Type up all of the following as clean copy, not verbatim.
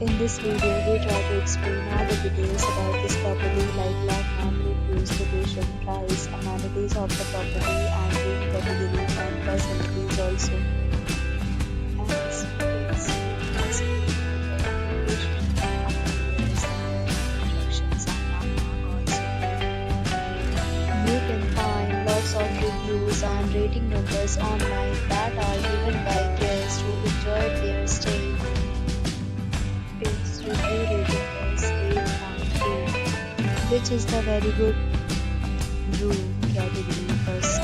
In this video, we try to explain all the details about this property like landmark, reviews, location, price, amenities of the property, and room category and facilities also. As details, instructions and landmark also. You can find lots of reviews and rating numbers online that are given by guests who enjoyed their stay. Its review rating is 8.8, which is the very good room category first.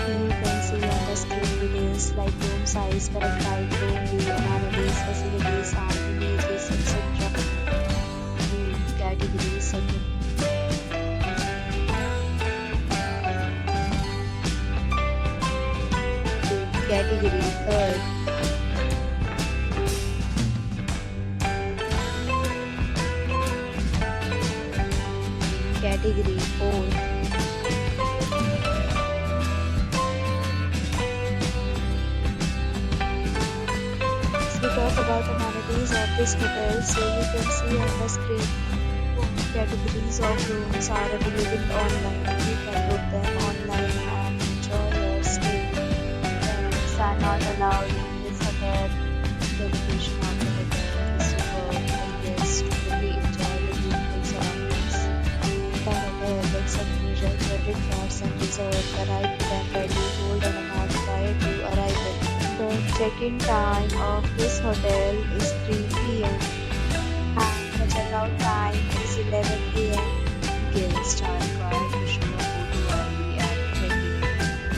You can see on the screen details like room size, correct height, room view, amenities, facilities, and images, etc. Room category second. Room category third. Category 4. We talk about amenities of this hotel, so you can see on the screen. Categories of rooms are available online. You can book them online and enjoy your stay. Pets are not allowed in this hotel. The location of the hotel is superb and guests to fully enjoy the beautiful surroundings. The hotel accepts major credit cards and reserves the right to temporarily hold an amount prior to arrival. The check-in time of this hotel is 3 p.m. and the check-out time is 11 a.m. Guests are required to show a photo ID at check-in.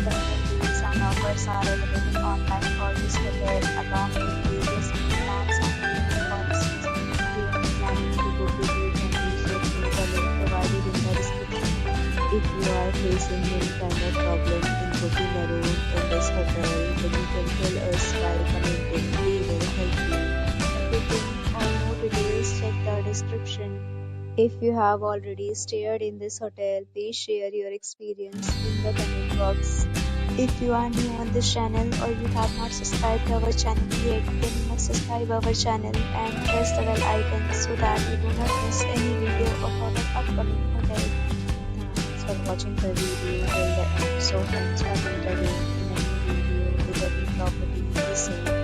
The deals and offers are available online for this hotel along with various plans and payment policies. If you are planning to book with you, can do so through the link provided in the description. If you are facing any kind of problem in booking a room in this hotel, then you can tell us by commenting. We will help you. Booking or more details, check the description. If you have already stayed in this hotel, please share your experience in the comment box. If you are new on this channel or you have not subscribed our channel yet, then you must subscribe our channel and press the bell icon so that you do not miss any video of our upcoming hotel. Thanks for watching the video till the end. So thanks for meeting again in a new video with a new property. Be safe.